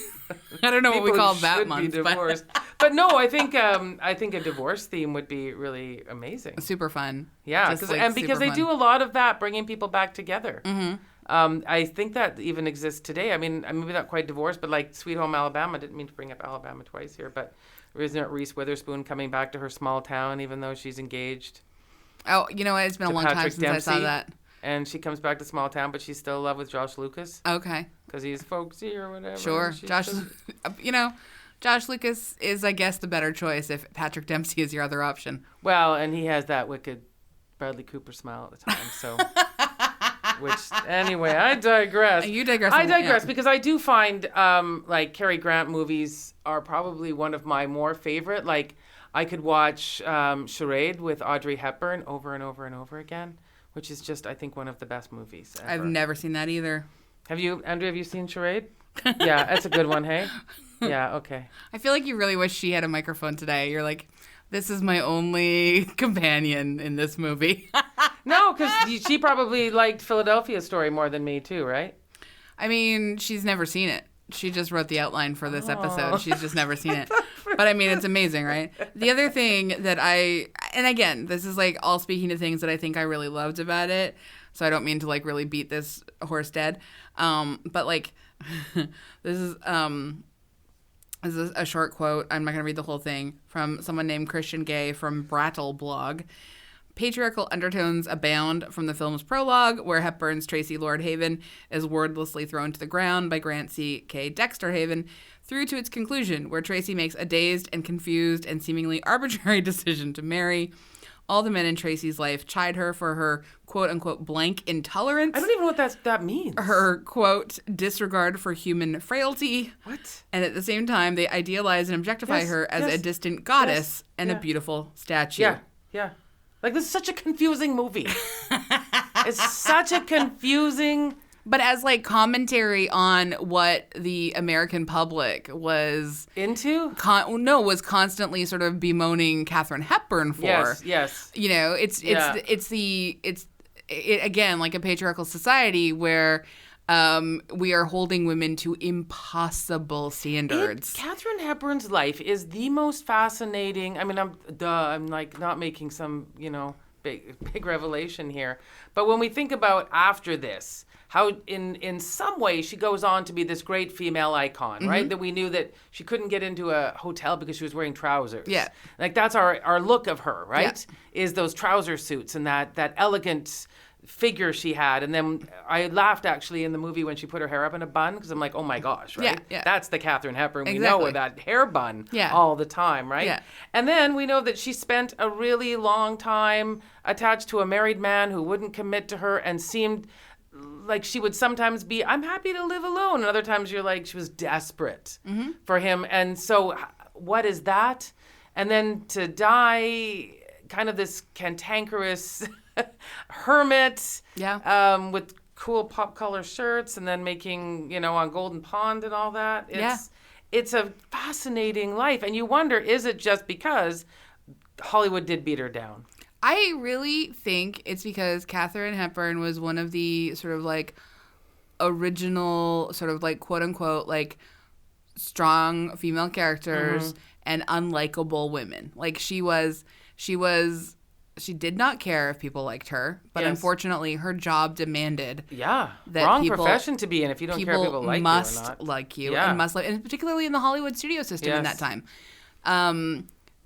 I don't know what we call that should month, be divorced. But no, I think a divorce theme would be really amazing. Super fun. Yeah, Just, like, because super they fun. do a lot of that, bringing people back together. Mm-hmm. I think that even exists today. I mean, maybe not quite divorced, but like Sweet Home Alabama. Didn't mean to bring up Alabama twice here, but isn't it Reese Witherspoon coming back to her small town even though she's engaged? Oh, you know what? It's been a long time Patrick since I saw Dempsey? that. And she comes back to small town, but she's still in love with Josh Lucas Okay. because he's folksy or whatever. Sure. and she's Josh, just- Josh Lucas is, I guess, the better choice if Patrick Dempsey is your other option. Well, and he has that wicked Bradley Cooper smile at the time, so. Which, anyway, I digress. You digress. I digress because I do find, like, Cary Grant movies are probably one of my more favorite. Like, I could watch Charade with Audrey Hepburn over and over and over again, which is just, I think, one of the best movies ever. I've never seen that either. Have you, Andrea, have you seen Charade? Yeah, that's a good one, hey? Yeah, okay. I feel like you really wish she had a microphone today. You're like, this is my only companion in this movie. No, because she probably liked Philadelphia Story more than me, too, right? I mean, she's never seen it. She just wrote the outline for this episode. She's just never seen it. But I mean, it's amazing, right? The other thing that and again, this is like all speaking to things that I think I really loved about it. So I don't mean to like really beat this horse dead. But like, this is a short quote. I'm not going to read the whole thing from someone named Christian Gay from Brattle blog. Patriarchal undertones abound from the film's prologue, where Hepburn's Tracy Lord Haven is wordlessly thrown to the ground by Grant C.K. Dexter Haven, through to its conclusion, where Tracy makes a dazed and confused and seemingly arbitrary decision to marry. All the men in Tracy's life chide her for her quote-unquote blank intolerance. I don't even know what that means. Her, quote, disregard for human frailty. What? And at the same time, they idealize and objectify her as a distant goddess and a beautiful statue. Yeah, yeah. Like, this is such a confusing movie. It's such a confusing... But as, like, commentary on what the American public was... Into? was constantly sort of bemoaning Katharine Hepburn for. Yes. You know, it's again, like a patriarchal society where We are holding women to impossible standards. Katharine Hepburn's life is the most fascinating. I mean, I'm like not making some, big revelation here. But when we think about after this, how in some way she goes on to be this great female icon, right? That we knew that she couldn't get into a hotel because she was wearing trousers. Yeah. Like that's our look of her, right? Yeah. Is those trouser suits and that elegant figure she had. And then I laughed actually in the movie when she put her hair up in a bun because I'm like, oh my gosh, right? Yeah. That's the Katharine Hepburn we Exactly. know with that hair bun all the time, right? Yeah. And then we know that she spent a really long time attached to a married man who wouldn't commit to her and seemed like she would sometimes be, I'm happy to live alone. And other times you're like, she was desperate for him. And so what is that? And then to die kind of this cantankerous hermit with cool pop color shirts and then making, on Golden Pond and all that. It's a fascinating life. And you wonder, is it just because Hollywood did beat her down? I really think it's because Katharine Hepburn was one of the sort of like original sort of like quote unquote like strong female characters and unlikable women. Like she did not care if people liked her, but unfortunately her job demanded that wrong profession to be in if you don't care if people like you or not. People must like you and must like, and particularly in the Hollywood studio system in that time.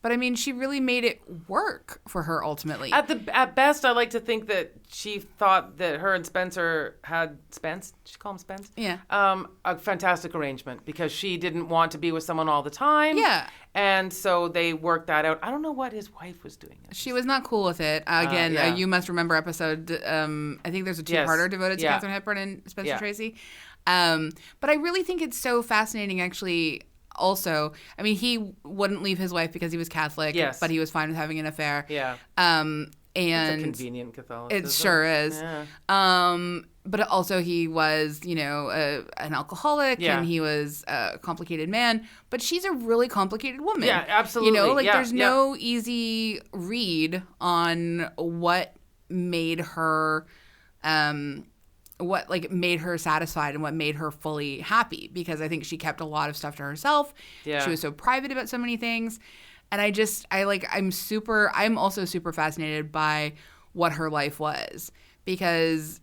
But I mean, she really made it work for her ultimately. At best, I like to think that she thought that her and Spencer had Spence. Did she call him Spence? Yeah. A fantastic arrangement because she didn't want to be with someone all the time. Yeah. And so they worked that out. I don't know what his wife was doing. She was not cool with it. Again, You Must Remember episode. I think there's a two-parter devoted to Katharine Hepburn and Spencer Tracy. But I really think it's so fascinating, actually. Also, I mean, he wouldn't leave his wife because he was Catholic, but he was fine with having an affair. Yeah. And it's a convenient Catholicism. It sure is. Yeah. But also he was, an alcoholic and he was a complicated man. But she's a really complicated woman. Yeah, absolutely. There's no easy read on what made her made her satisfied and what made her fully happy, because I think she kept a lot of stuff to herself. Yeah. She was so private about so many things. And I'm also super fascinated by what her life was, because,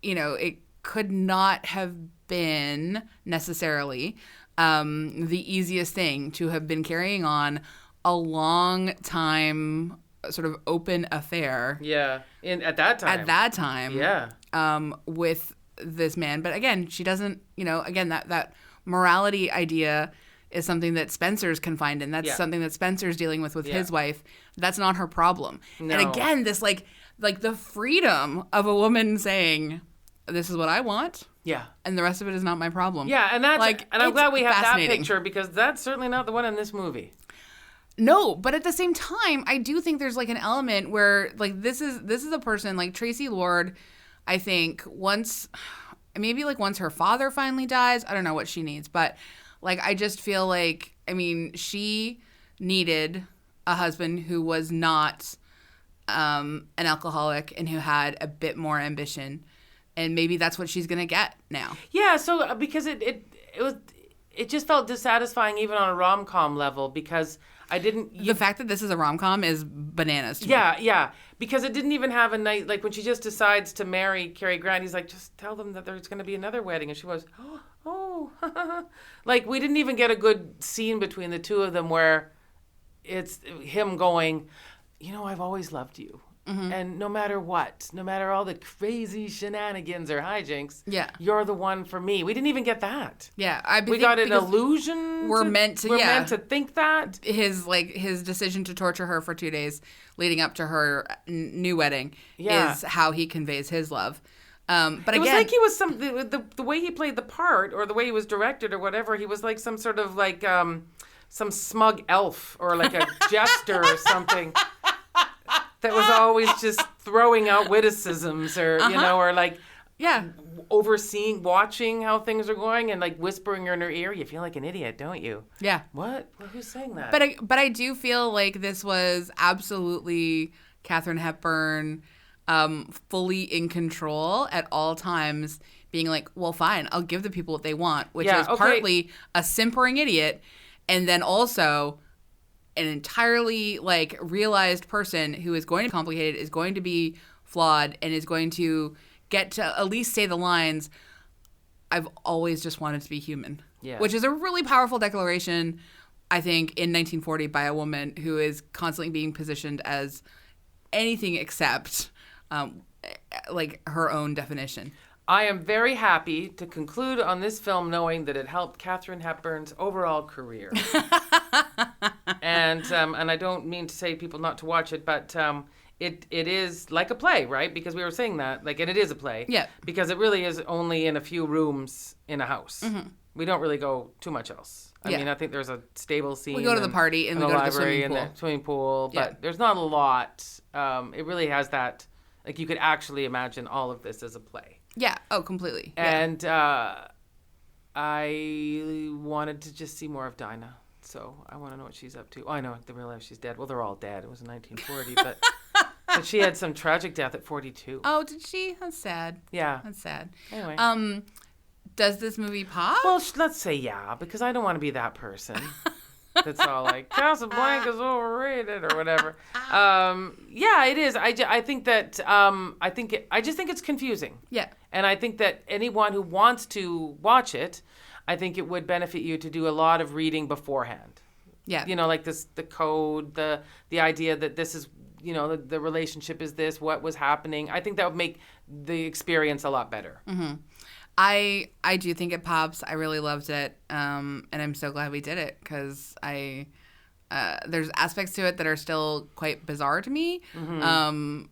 it could not have been necessarily the easiest thing to have been carrying on a long time sort of open affair. Yeah. At that time. Yeah. With this man. But again, she doesn't, that morality idea is something that Spencer's confined in. That's something that Spencer's dealing with his wife. That's not her problem. No. And again, this like the freedom of a woman saying, this is what I want. Yeah. And the rest of it is not my problem. Yeah, and I'm glad we have that picture, because that's certainly not the one in this movie. No, but at the same time, I do think there's like an element where like this is a person like Tracy Lord. I think once her father finally dies, I don't know what she needs, but like I just feel like, I mean, she needed a husband who was not an alcoholic and who had a bit more ambition, and maybe that's what she's gonna get now. Yeah, so because it just felt dissatisfying even on a rom-com level, because the fact that this is a rom-com is bananas to me. Yeah. Because it didn't even have a night, like when she just decides to marry Cary Grant, he's like, just tell them that there's going to be another wedding. And she goes, oh. Like, we didn't even get a good scene between the two of them where it's him going, I've always loved you. Mm-hmm. And no matter what, no matter all the crazy shenanigans or hijinks, you're the one for me. We didn't even get that. Yeah, we got an illusion. We're meant to think that his decision to torture her for 2 days leading up to her new wedding is how he conveys his love. But it was like he was the way he played the part, or the way he was directed, or whatever. He was like some sort of like some smug elf or like a jester or something. That was always just throwing out witticisms or, or like overseeing, watching how things are going and like whispering in her ear. You feel like an idiot, don't you? Yeah. What? Well, who's saying that? But I do feel like this was absolutely Katharine Hepburn fully in control at all times, being like, well, fine, I'll give the people what they want, which Yeah, is okay. partly a simpering idiot, and then also an entirely like realized person who is going to be complicated, is going to be flawed, and is going to get to at least say the lines, I've always just wanted to be human. Yeah. Which is a really powerful declaration, I think, in 1940 by a woman who is constantly being positioned as anything except like her own definition. I am very happy to conclude on this film knowing that it helped Katharine Hepburn's overall career. And I don't mean to say people not to watch it, but it is like a play, right? Because we were saying that, like, and it is a play. Yeah. Because it really is only in a few rooms in a house. Mm-hmm. We don't really go too much else. I mean, I think there's a stable scene. We go to the party and we go to the library swimming pool. and the swimming pool, but there's not a lot. It really has that, like, you could actually imagine all of this as a play. Yeah. Oh, completely. And I wanted to just see more of Dinah. So I want to know what she's up to. Oh, I know, in real life she's dead. Well, they're all dead. It was in 1940, but she had some tragic death at 42. Oh, did she? That's sad. Yeah. That's sad. Anyway. Does this movie pop? Well, let's say yeah, because I don't want to be that person. That's all like, Casablanca's overrated or whatever. Yeah, it is. I think that, I just think it's confusing. Yeah. And I think that anyone who wants to watch it, I think it would benefit you to do a lot of reading beforehand. Yeah. You know, like this, the code, the idea that this is, you know, the relationship is this, what was happening. I think that would make the experience a lot better. Mm-hmm. I do think it pops. I really loved it, and I'm so glad we did it because there's aspects to it that are still quite bizarre to me. Mm-hmm.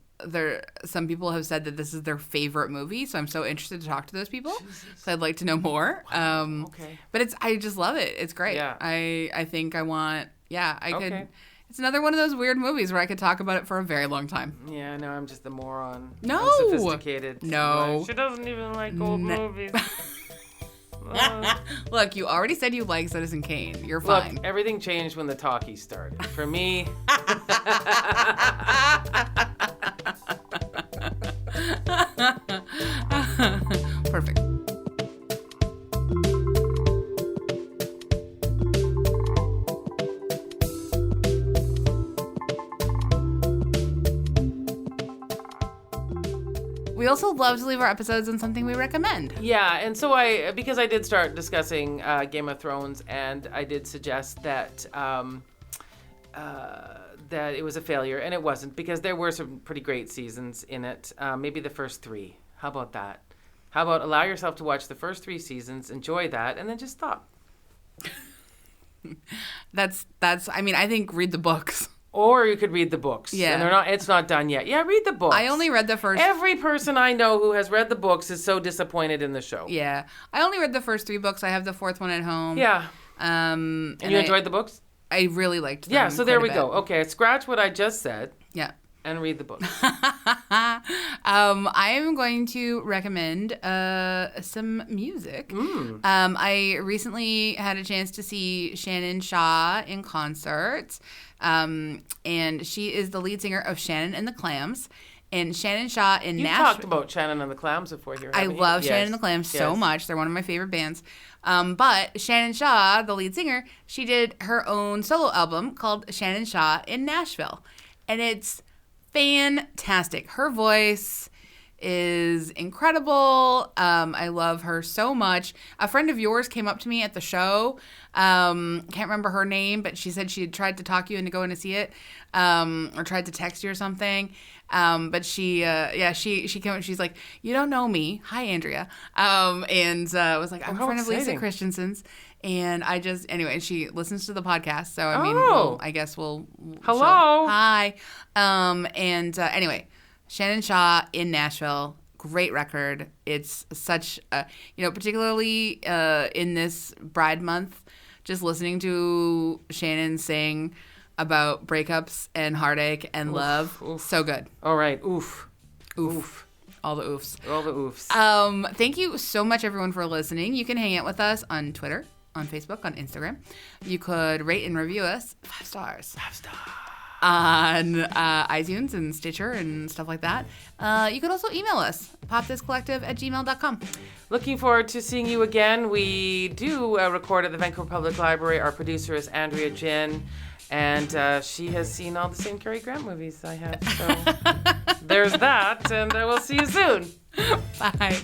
Some people have said that this is their favorite movie, so I'm so interested to talk to those people. So I'd like to know more. Wow. Okay. But I just love it. It's great. Yeah. I think I want. Yeah, I Okay. could. It's another one of those weird movies where I could talk about it for a very long time. Yeah, no, I'm just the moron. No. Unsophisticated. No. She doesn't even like old movies. Look, you already said you like Citizen Kane. You're fine. Look, everything changed when the talkies started. For me. Perfect. We also love to leave our episodes on something we recommend. Yeah, and so because I did start discussing Game of Thrones, and I did suggest that that it was a failure, and it wasn't, because there were some pretty great seasons in it. Maybe the first 3. How about that? How about allow yourself to watch the first 3 seasons, enjoy that, and then just stop. That's. I mean, I think read the books. Or you could read the books. Yeah. And it's not done yet. Yeah, read the books. I only read the first. Every person I know who has read the books is so disappointed in the show. Yeah. I only read the first 3 books. I have the 4th one at home. Yeah. And you enjoyed the books? I really liked them. Yeah, so there we quite a go. Okay, scratch what I just said. Yeah. And read the book. I am going to recommend some music. I recently had a chance to see Shannon Shaw in concert, and she is the lead singer of Shannon and the Clams. And Shannon Shaw in You Nashville. talked about Shannon and the Clams before here. I haven't you? love Yes. Shannon and the Clams so much. They're one of my favorite bands. But Shannon Shaw, the lead singer, she did her own solo album called Shannon Shaw in Nashville. And it's fantastic. Her voice is incredible. I love her so much. A friend of yours came up to me at the show. Can't remember her name, but she said she had tried to talk you into going to see it, or tried to text you or something. But she came up. She's like, "You don't know me. Hi, Andrea." And was like, "I'm a friend of Lisa Christiansen's." And anyway, she listens to the podcast. So, I mean, I guess we'll. Hello. Hi. Anyway, Shannon Shaw in Nashville. Great record. It's such a, particularly in this Bride Month, just listening to Shannon sing about breakups and heartache and love. Oof. So good. All right. Oof. Oof. All the oofs. All the oofs. Thank you so much, everyone, for listening. You can hang out with us on Twitter, on Facebook, on Instagram. You could rate and review us 5 stars. 5 stars. on iTunes and Stitcher and stuff like that. You could also email us, popthiscollective@gmail.com. Looking forward to seeing you again. We do record at the Vancouver Public Library. Our producer is Andrea Gin, and she has seen all the same Cary Grant movies I have. So there's that, and we'll see you soon. Bye.